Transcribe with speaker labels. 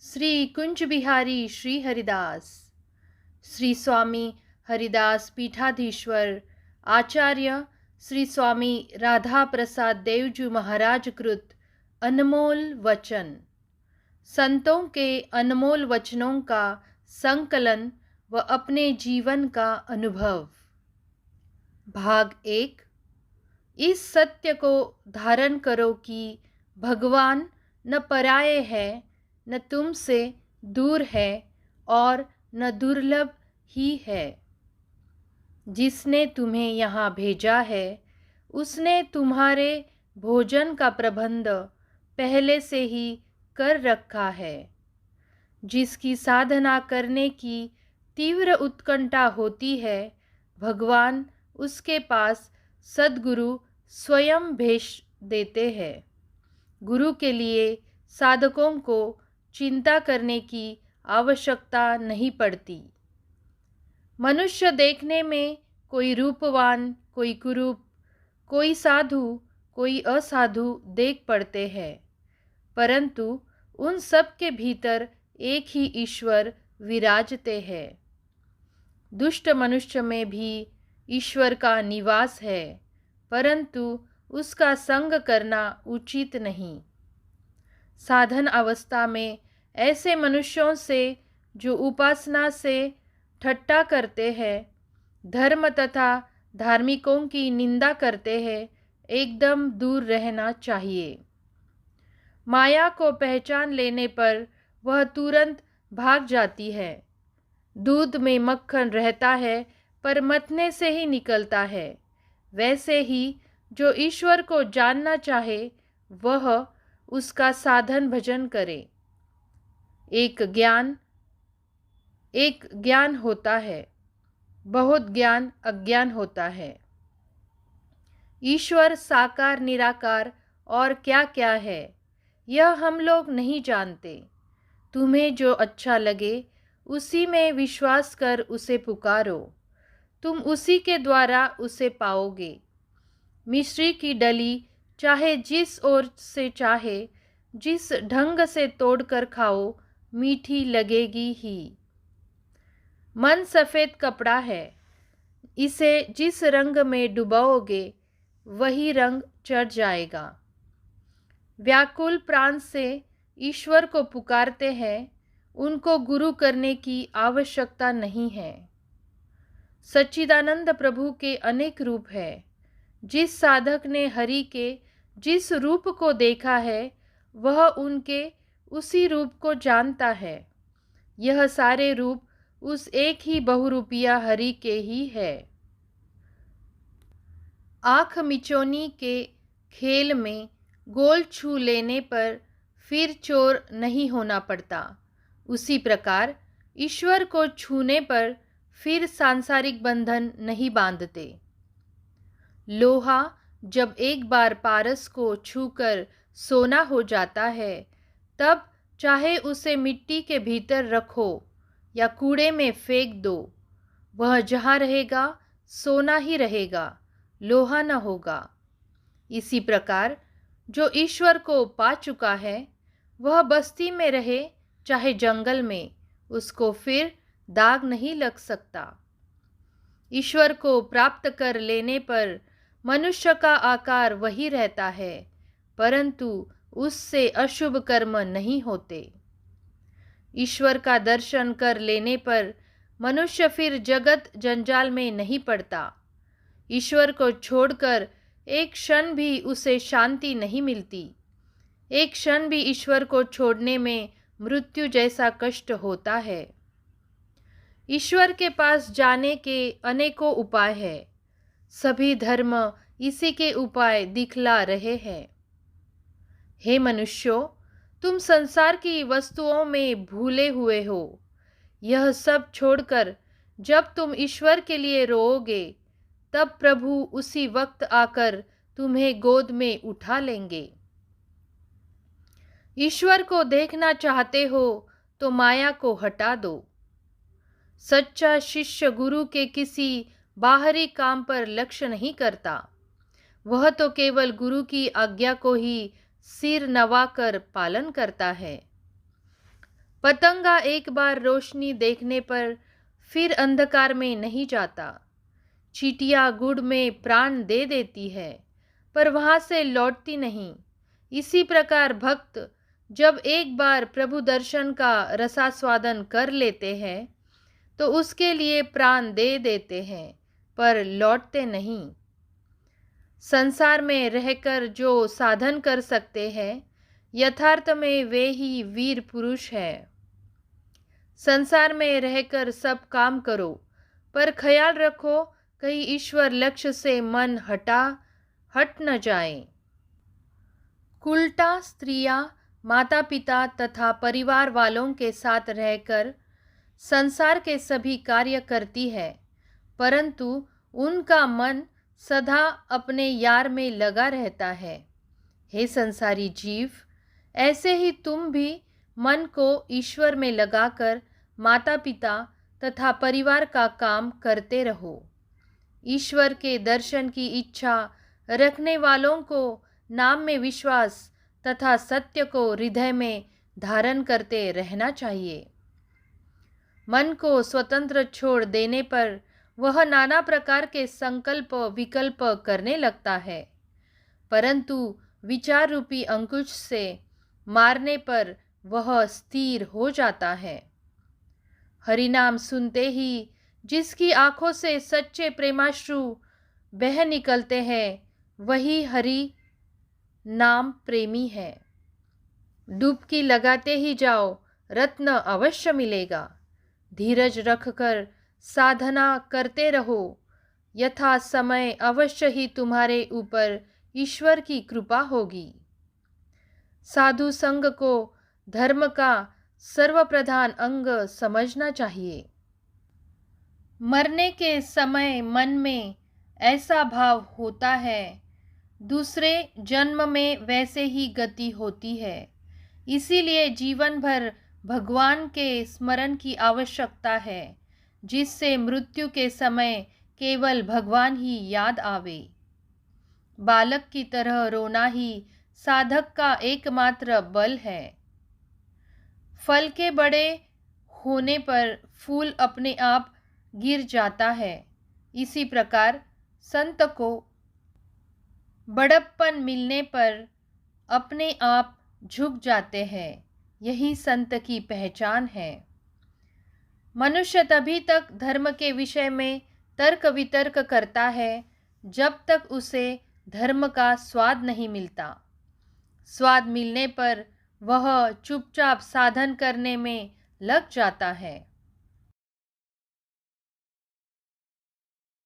Speaker 1: श्री कुंज बिहारी श्री हरिदास। श्री स्वामी हरिदास पीठाधीश्वर आचार्य श्री स्वामी राधा प्रसाद देवजू महाराज कृत अनमोल वचन। संतों के अनमोल वचनों का संकलन व अपने जीवन का अनुभव। भाग 1। इस सत्य को धारण करो कि भगवान न पराये है, न तुमसे दूर है और न दुर्लभ ही है। जिसने तुम्हें यहाँ भेजा है उसने तुम्हारे भोजन का प्रबंध पहले से ही कर रखा है। जिसकी साधना करने की तीव्र उत्कंठा होती है, भगवान उसके पास सद्गुरु स्वयं भेज देते हैं। गुरु के लिए साधकों को चिंता करने की आवश्यकता नहीं पड़ती। मनुष्य देखने में कोई रूपवान, कोई कुरूप, कोई साधु, कोई असाधु देख पड़ते हैं, परंतु उन सब के भीतर एक ही ईश्वर विराजते हैं। दुष्ट मनुष्य में भी ईश्वर का निवास है, परंतु उसका संग करना उचित नहीं। साधन अवस्था में ऐसे मनुष्यों से जो उपासना से ठट्टा करते हैं, धर्म तथा धार्मिकों की निंदा करते हैं, एकदम दूर रहना चाहिए। माया को पहचान लेने पर वह तुरंत भाग जाती है। दूध में मक्खन रहता है पर मथने से ही निकलता है। वैसे ही जो ईश्वर को जानना चाहे वह उसका साधन भजन करे। एक ज्ञान होता है, बहुत ज्ञान अज्ञान होता है। ईश्वर साकार निराकार और क्या क्या है यह हम लोग नहीं जानते। तुम्हें जो अच्छा लगे उसी में विश्वास कर उसे पुकारो, तुम उसी के द्वारा उसे पाओगे। मिश्री की डली चाहे जिस ओर से चाहे, जिस ढंग से तोड़कर खाओ, मीठी लगेगी ही। मन सफ़ेद कपड़ा है, इसे जिस रंग में डुबाओगे वही रंग चढ़ जाएगा। व्याकुल प्राण से ईश्वर को पुकारते हैं, उनको गुरु करने की आवश्यकता नहीं है। सच्चिदानंद प्रभु के अनेक रूप है। जिस साधक ने हरि के जिस रूप को देखा है वह उनके उसी रूप को जानता है। यह सारे रूप उस एक ही बहुरूपिया हरि के ही है। आँख मिचौनी के खेल में गोल छू लेने पर फिर चोर नहीं होना पड़ता, उसी प्रकार ईश्वर को छूने पर फिर सांसारिक बंधन नहीं बांधते। लोहा जब एक बार पारस को छूकर सोना हो जाता है, तब चाहे उसे मिट्टी के भीतर रखो या कूड़े में फेंक दो, वह जहाँ रहेगा सोना ही रहेगा, लोहा न होगा। इसी प्रकार जो ईश्वर को पा चुका है वह बस्ती में रहे चाहे जंगल में, उसको फिर दाग नहीं लग सकता। ईश्वर को प्राप्त कर लेने पर मनुष्य का आकार वही रहता है, परंतु उससे अशुभ कर्म नहीं होते। ईश्वर का दर्शन कर लेने पर मनुष्य फिर जगत जंजाल में नहीं पड़ता। ईश्वर को छोड़कर एक क्षण भी उसे शांति नहीं मिलती। एक क्षण भी ईश्वर को छोड़ने में मृत्यु जैसा कष्ट होता है। ईश्वर के पास जाने के अनेकों उपाय हैं। सभी धर्म इसी के उपाय दिखला रहे हैं। हे मनुष्यों, तुम संसार की वस्तुओं में भूले हुए हो। यह सब छोड़कर जब तुम ईश्वर के लिए रोओगे, तब प्रभु उसी वक्त आकर तुम्हें गोद में उठा लेंगे। ईश्वर को देखना चाहते हो तो माया को हटा दो। सच्चा शिष्य गुरु के किसी बाहरी काम पर लक्ष्य नहीं करता, वह तो केवल गुरु की आज्ञा को ही सिर नवाकर पालन करता है। पतंगा एक बार रोशनी देखने पर फिर अंधकार में नहीं जाता। चींटियाँ गुड़ में प्राण दे देती है पर वहाँ से लौटती नहीं। इसी प्रकार भक्त जब एक बार प्रभु दर्शन का रसास्वादन कर लेते हैं तो उसके लिए प्राण दे देते हैं पर लौटते नहीं। संसार में रहकर जो साधन कर सकते हैं यथार्थ में वे ही वीर पुरुष हैं। संसार में रहकर सब काम करो पर ख्याल रखो कहीं ईश्वर लक्ष्य से मन हट न जाए। उल्टा स्त्रियां माता पिता तथा परिवार वालों के साथ रहकर संसार के सभी कार्य करती है परंतु उनका मन सदा अपने यार में लगा रहता है। हे संसारी जीव, ऐसे ही तुम भी मन को ईश्वर में लगाकर माता पिता तथा परिवार का काम करते रहो। ईश्वर के दर्शन की इच्छा रखने वालों को नाम में विश्वास तथा सत्य को हृदय में धारण करते रहना चाहिए। मन को स्वतंत्र छोड़ देने पर वह नाना प्रकार के संकल्प विकल्प करने लगता है परंतु विचार रूपी अंकुश से मारने पर वह स्थिर हो जाता है। हरिनाम सुनते ही जिसकी आंखों से सच्चे प्रेमाश्रु बह निकलते हैं वही हरि नाम प्रेमी है। डुबकी लगाते ही जाओ, रत्न अवश्य मिलेगा। धीरज रखकर साधना करते रहो, यथा समय अवश्य ही तुम्हारे ऊपर ईश्वर की कृपा होगी। साधु संग को धर्म का सर्वप्रधान अंग समझना चाहिए। मरने के समय मन में ऐसा भाव होता है, दूसरे जन्म में वैसे ही गति होती है। इसीलिए जीवन भर भगवान के स्मरण की आवश्यकता है जिससे मृत्यु के समय केवल भगवान ही याद आवे। बालक की तरह रोना ही साधक का एकमात्र बल है। फल के बड़े होने पर फूल अपने आप गिर जाता है, इसी प्रकार संत को बड़प्पन मिलने पर अपने आप झुक जाते हैं। यही संत की पहचान है। मनुष्य तभी तक धर्म के विषय में तर्क वितर्क करता है जब तक उसे धर्म का स्वाद नहीं मिलता। स्वाद मिलने पर वह चुपचाप साधन करने में लग जाता है।